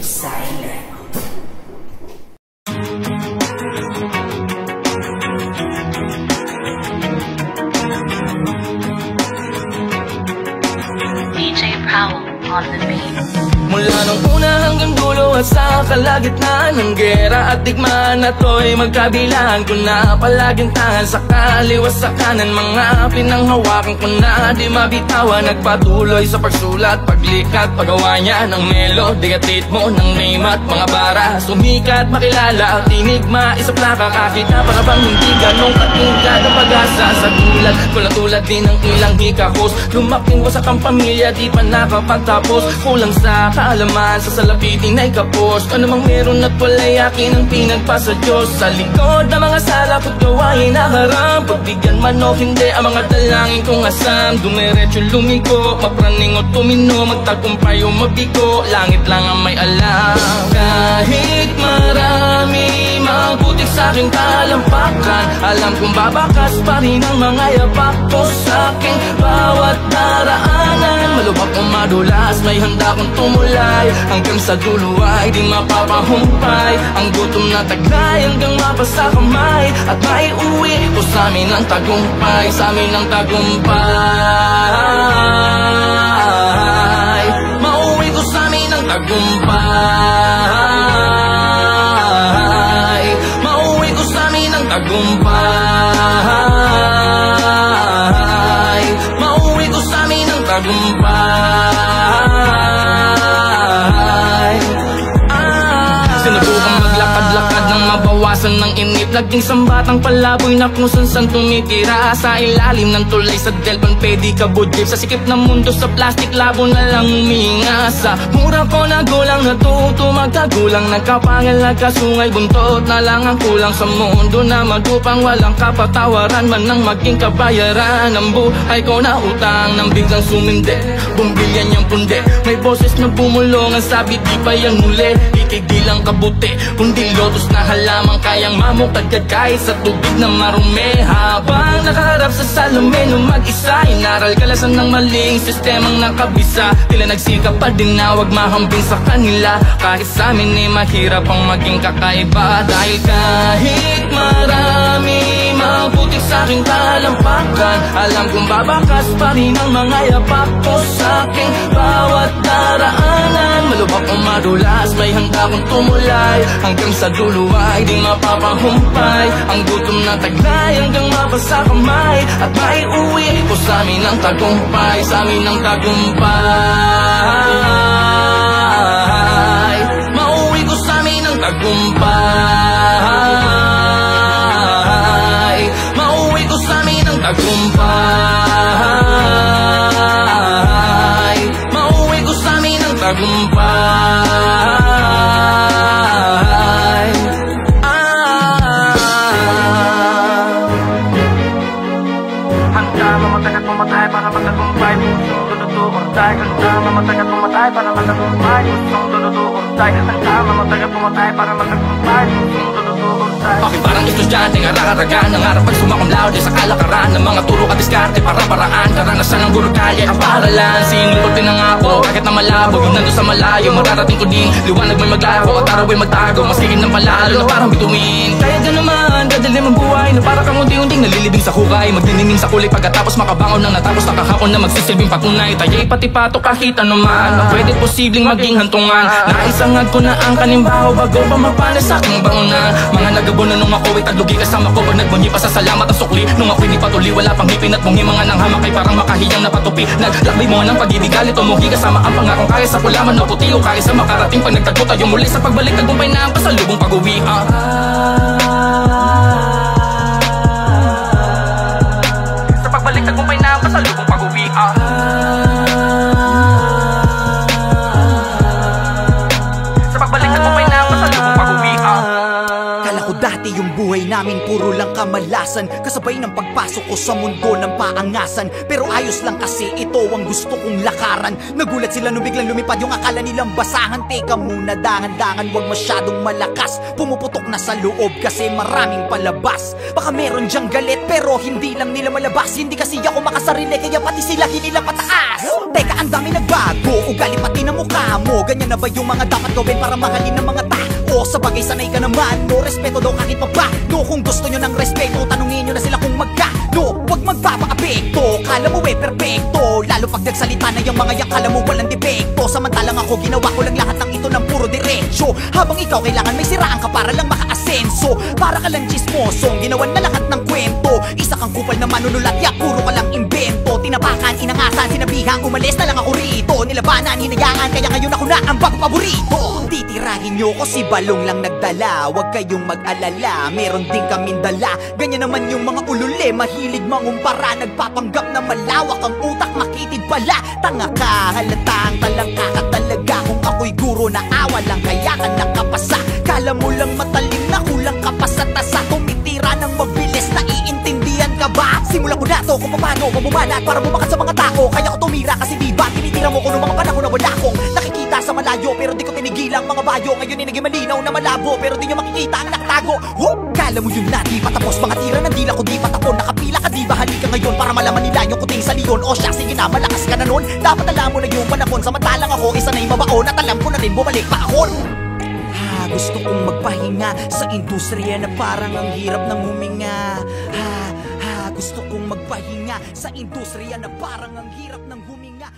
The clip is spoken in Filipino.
Silent. DJ Powell on the beat. Mula nung una hanggang dulo at sa kalagitnaan ng gera at digmaan na to'y magkabilaan ko na palaging tangan sa kaliwa sa kanan. Mga pinanghawakan ko na di mabitawan. Nagpatuloy sa pagsulat, paglikat, paggawa niya ng melody at ritmo ng name at mga bara. Sumikat, makilala at enigma, isa plaka kakita para bang hindi ganong katingkad ang pag-asa. Sa tulad ko na tulad din ng ilang hikakos. Lumaking wasak ang pamilya, di pa nakapagtapos. Kulang sa kaalaman, sa salapitin ay kapos. Ano mang meron at wala'y akin ang pinagpasa Diyos. Sa likod ng mga sala ko't gawain na haram. Pagbigyan man o hindi ang mga dalangin kong asam. Dumiretso lumiko, mapraning o tumino, magtagumpay o mabigo, langit lang ang may alam. Kahit marami mabutik sa aking talampakan, alam kong babakas pa rin ang mga yapak ko sa aking bawat daraanan. Malubak o madulas, may handa kong tumulay, hanggang sa dulo ay di mapapahumpay. Ang gutom na taglay hanggang mapasa kamay, at maiuwi ko sa amin ang tagumpay, sa amin ang tagumpay. Mauwi ko sa amin ang tagumpay. Mauwi ko sa amin ang tagumpay. Mauwi ko sa amin ang tagumpay. Sinubukang maglakad-lakad nang mabawasan ng init, laging sambatang palaboy na kung san tumitira. Sa ilalim ng tulay sa Delpan, pwede ka budlip. Sa sikip ng mundo sa plastic, labo na lang huminga. Sa mura ko na gulang, natuto magkagulang, nagkapangal, nagkasungay, buntot na lang ang kulang. Sa mundo na madupang walang kapatawaran, man nang maging kabayaran. Ang buhay ko na utang, nang biglang sumindi, bumbilyan niyang pundi. May boses na bumulong, ang sabi di pa yan muli. Itigil ang kabuti, kundi lotus na halamang kayang mamukadkad kahit sa tubig na marumi. Habang nakaharap sa salamin o mag-isa, inaral kalasan ng maling sistemang nakabisa. Tila nagsikap pa din na wag mahambing sa kanila, kahit sa amin ay mahirap ang maging kakaiba. Dahil kahit marami mabutik sa aking talampakan, alam kong babakas pa rin ang mga yapak ko sa aking bawat daraanan. Malubak o madulas, may handa kong tumulay, hanggang sa dulo ay di mapapahumpay. Ang gutom na taglay hanggang mapasa kamay, at maiuwi ko sa amin ang tagumpay, sa amin ang tagumpay. Mauwi ko sa amin ang tagumpay. Mauwi ko sa amin ang tagumpay. Mauwi ko sa amin ang tagumpay. Handa mamatay at pumatay para magtagumpay, pusong dududo orday. Handa mamatay at pumatay para magtagumpay, pusong dududo orday. Handa mamatay at pumatay para magtagumpay, pusong dududo orday. Bakit parang estudyante ng araragan, nangarap pag sumakumlaw di sa kalakaran ng mga turo at diskarte para paraan. Karanasan ng guro kalye ang paralan, sinulot din ang ako kahit na malabo. Yung nandun sa malayo, mararating ko din, liwanag may maglaho at araw ay magtago, masigin ng palalo na parang bituin. Kaya dyan naman, dadalim ang buhay na para kang unti-unting nalilibing sa hukay, magniningin sa kulay pagkatapos makabangon ng natapos nakahakon na magsisilbing patunay. Taya'y pati pato kahit anuman, na pwede posibleng maging hantungan. Naisangad ko na ang kanimbaho bago pa mapanas sa aking bangunan. Mga nagabo na nung ako'y taglugi kasama ko, pag nagbunyi pa sa salamat at sukli. Nung ako'y di patuli, wala pang ngipin at bungi, mga nang hamak ay parang makahiyang napatupi. Naglakbay mo ng pag-ibig, galit o muhi kasama ang pangakong kaya sa kulaman o puti o kaya sa makarating. Pag nagtagpo tayo muli sa pagbalik, tagumpay na ang pasalubong pag-uwi. Sa pagbalik, tagumpay na ang pasalubong pag-uwi. Sa pagbalik, tagumpay na ang pasalubong pag-uwi. Kala ko dati yung buhay namin puro lang kamalasan, kasabay ng pagpasok ko sa mundo ng paangasan. Pero ayos lang kasi ito ang gusto kong lakaran. Nagulat sila nung biglang lumipad yung akala nilang basahan. Teka muna, dahan-dahan, wag masyadong malakas. Pumuputok na sa loob kasi maraming palabas. Baka meron dyang galit pero hindi lang nila malabas. Hindi kasi ako makasarili kaya pati sila hinila pataas. Teka, ang dami nagbago, ugali pati na mukha mo. Ganyan na ba yung mga dapat gawin para mahalin ng mga tao? Sa bagay sanay ka naman, no respeto daw kahit pa ba. No, kung gusto nyo ng respeto, tanungin nyo na sila kung magkano. Huwag magpapaapekto, kala mo perfecto. Lalo pag nagsalita na yung mga yang kala mo walang depekto. Samantalang ako ginawa ko lang lahat ng ito ng puro diretsyo. Habang ikaw kailangan may siraan ka para lang makaasenso. Para ka lang chismosong ginawan na lahat ng kwento. Isa kang kupal na manunulat, ya puro ka lang imbento. Tinapakan, inangasan, sinabihang umalis na lang ako rito. Nilabanan, hinayaan, kaya ngayon ako na ang bago paborito. Titirahin nyo ko si Balong lang nagdala. Huwag kayong mag-alala, meron din kaming dala. Ganyan naman yung mga ulule, mahilig mangumpara. Nagpapanggap na malawak ang utak, makitid pala. Tanga ka, halatang talangka ka talaga. Kung ako'y guro na awa lang, kaya ka nakapasa. Kala mo lang matalim na kulang ka pa sa tasa. Tumitira ng mabilis, naiintindihan ka ba? Simulan ko na to kung paano mabumanat para bumakat sa mga tao. Kaya ko tumira kasi diba tinitira mo ko noong mga panahon na wala akong nakikita sa malayo. Pero di ko tinigilang mga bayo. Ngayon ay naging malinaw na malabo, pero di nyo makikita ang nakatago. Kala mo yun na di patapos, mga tira ng dila ko di patapon. Nakapila ka diba, halika ngayon para malaman nila yung kuting sa leon. O siya, sige na, malakas ka na nun. Dapat alam mo na yung panahon, samantalang ako isa na yung mabaon. At alam ko na rin bumalik pa ako. Gusto kong magpahinga sa industriya na parang ang hirap ng huminga. Gusto kong magpahinga sa industriya na parang ang hirap ng huminga.